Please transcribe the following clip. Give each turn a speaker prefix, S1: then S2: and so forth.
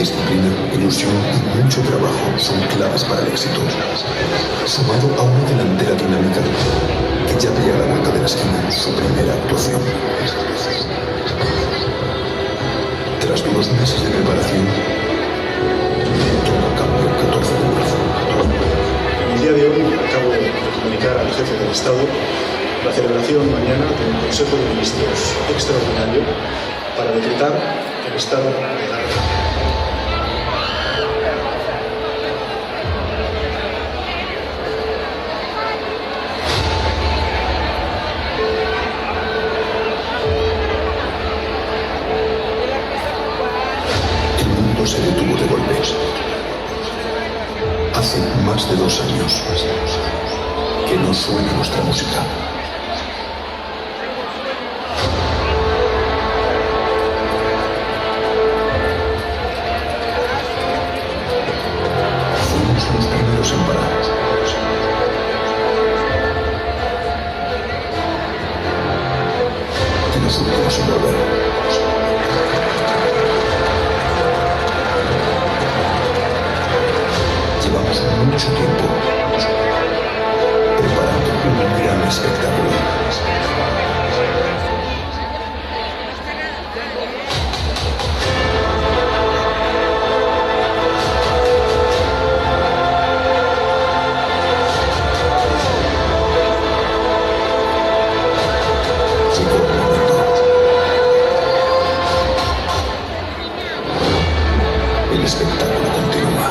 S1: Disciplina, ilusión y mucho trabajo son claves para el éxito. Sumado a una delantera dinámica que ya veía a la vuelta de la esquina su primera actuación. Tras 2 meses de preparación, todo cambió el 14 de marzo.
S2: En el día de hoy acabo de comunicar al jefe del Estado la celebración mañana de un Consejo de Ministros extraordinario para decretar el estado de alarma.
S1: El mundo se detuvo de golpe. Hace más de 2 años que no suena nuestra música. Fuimos los primeros en parar. Y los últimos en volver. Llevamos mucho tiempo preparando un gran espectáculo. Llegó el momento. El espectáculo continúa.